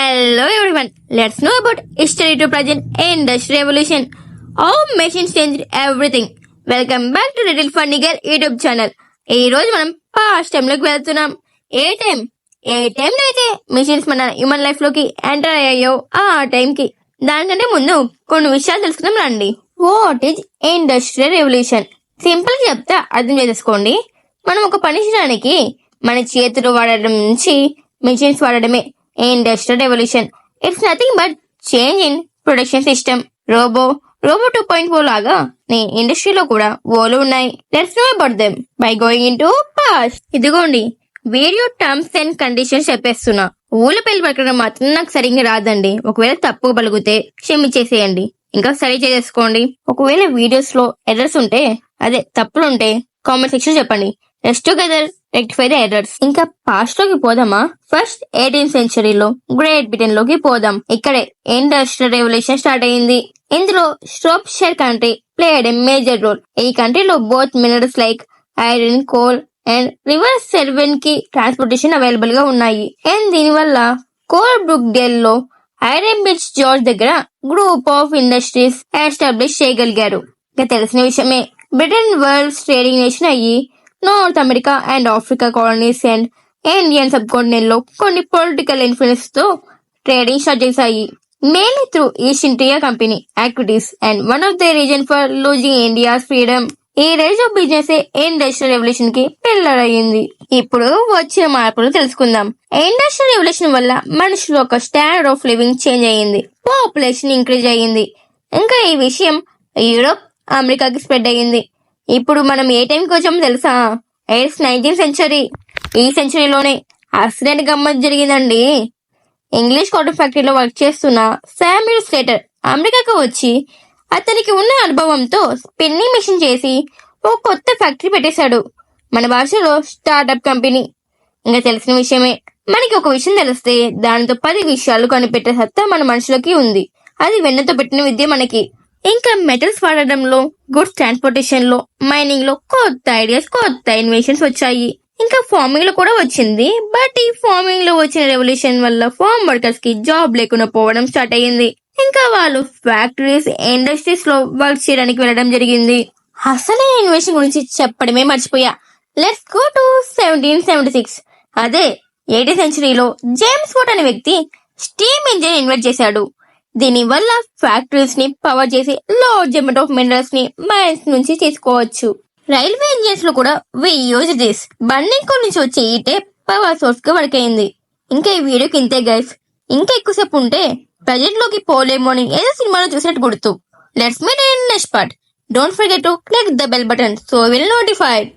Hello everyone, let's know about history to present industry revolution. How machines changed everything. Welcome back to Little Funny Girl YouTube channel. ఈ రోజు మనం past time లోకి వెళ్తున్నాం. ఏ time లో అయితే machines మన human life లోకి enter అయ్యాయో ఆ టైం కి. దానికంటే ముందు కొన్ని విషయాలు తెలుసుకుందాం రండి. What is industrial revolution? Simple గా చెప్తే అర్థం చేసుకోండి. మనం ఒక పని చేయడానికి మన చేతులు వాడడం నుంచి మెషిన్స్ వాడడమే industrial revolution. It's nothing but change in production system. Robo 2.0 లాగా నీ ఇండస్ట్రీలో కూడా ఓలు ఉన్నాయి. Let's know about them by going in to past. ఇదిగోండి వీడియో టర్మ్స్ అండ్ కండిషన్స్ చెప్పేస్తున్నా. ఊళ్ళ పెళ్లి పలకడం మాత్రం నాకు సరిగ్గా రాదండి. ఒకవేళ తప్పు పలిగితే క్షమించేసేయండి, ఇంకా సరి చేసేసుకోండి. ఒకవేళ వీడియోస్ లో ఎర్రర్స్ ఉంటే, అదే తప్పులుంటే కామెంట్ సెక్షన్ చెప్పండి. Let's together rectify the errors. ఇంకా పాస్ట్ లోకి పోదామా? ఫస్ట్ 18th సెంచరీలో గ్రేట్ బ్రిటన్ లోకి పోదాం. ఇక్కడే ఇండస్ట్రియల్ రెవల్యూషన్ స్టార్ట్ అయింది. ఇందులో Shropshire country played a major role. ఈ కంట్రీలో both minerals like iron, coal and river Severn కి ట్రాన్స్పోర్టేషన్ అవైలబుల్ గా ఉన్నాయి. అండ్ దీనివల్ల కోల్ బ్రూక్ డేల్ లో ఐరన్ బిచ్ జార్జ్ దగ్గర గ్రూప్ ఆఫ్ ఇండస్ట్రీస్ ఎస్టాబ్లిష్ చేయగలిగారు. ఇంకా తెలిసిన విషయమే, బ్రిటన్ వరల్డ్ ట్రేడింగ్ నేషన్ అయ్యి North America and Africa colonies and Indian subcontinent లో కొన్ని పొలిటికల్ ఇన్ఫ్లుయెన్స్ తో ట్రేడింగ్ స్టార్ట్ చేశాయి. Mainly through East India company activities and one of the reason for losing India's freedom. ఈ rise of business industrial revolution కి pillar అయ్యింది. ఇప్పుడు వచ్చిన మార్పులు తెలుసుకుందాం. ఇండస్ట్రియల్ రెవల్యూషన్ వల్ల మనుషులు ఒక స్టాండర్డ్ ఆఫ్ లివింగ్ చేంజ్ అయ్యింది. పాపులేషన్ ఇంక్రీజ్ అయ్యింది. ఇంకా ఈ విషయం యూరోప్, అమెరికాకి స్ప్రెడ్ అయ్యింది. ఇప్పుడు మనం ఏ టైంకి వచ్చామో తెలుసా? It's 19th century. ఈ సెంచరీలోనే అసలైన గమ్మత్ జరిగిందండి. ఇంగ్లీష్ కాటన్ ఫ్యాక్టరీలో వర్క్ చేస్తున్న శామ్యూల్ స్లేటర్ అమెరికాకు వచ్చి అతనికి ఉన్న అనుభవంతో స్పిన్నింగ్ మిషన్ చేసి ఓ కొత్త ఫ్యాక్టరీ పెట్టేశాడు. మన భాషలో స్టార్ట్అప్ కంపెనీ. ఇంకా తెలిసిన విషయమే, మనకి ఒక విషయం తెలిస్తే దానితో 10 విషయాలు కనిపెట్టే సత్తా మన మనుషులకి ఉంది. అది వెన్నతో పెట్టిన విద్య మనకి. ఇంకా మెటల్స్ వాడడంలో, గుడ్స్ ట్రాన్స్పోర్టేషన్ లో, మైనింగ్ లో కొత్త ఐడియాస్, కొత్త ఇన్వెన్షన్స్ వచ్చాయి. ఇంకా ఫార్మింగ్ లో కూడా వచ్చింది. బట్ ఈ ఫార్మింగ్ లో వచ్చిన రెవల్యూషన్ వల్ల ఫార్మ్ వర్కర్స్ కి జాబ్ లేకుండా పోవడం స్టార్ట్ అయ్యింది. ఇంకా వాళ్ళు ఫ్యాక్టరీస్, ఇండస్ట్రీస్ లో వర్క్ చేయడానికి వెళ్ళడం జరిగింది. అసలే ఇన్వెన్షన్ గురించి చెప్పడమే మర్చిపోయా. Let's go to 1776. అదే 18th సెంచరీలో జేమ్స్ వాట్ అనే వ్యక్తి స్టీమ్ ఇంజిన్ ఇన్వెంట్ చేశాడు. దీని వల్ల ఫ్యాక్టరీస్ ని పవర్ చేసి లార్జ్ అమౌంట్ ఆఫ్ మినరల్స్ ని మైన్స్ నుంచి తీసుకోవచ్చు. రైల్వే ఇంజిన్స్ లో కూడా we use this. Burning coal నుంచి వచ్చే హీటే పవర్ సోర్స్ గా వర్క్ అయింది. ఇంకా ఈ వీడియోకి ఇంతే గైస్. ఇంకా ఎక్కువసేపు ఉంటే ప్రజెంట్ లోకి పోలేమో అని ఏదో సినిమాలో చూసినట్టు గుర్తు. Let's meet in next part. Don't forget to click the bell button so will notified.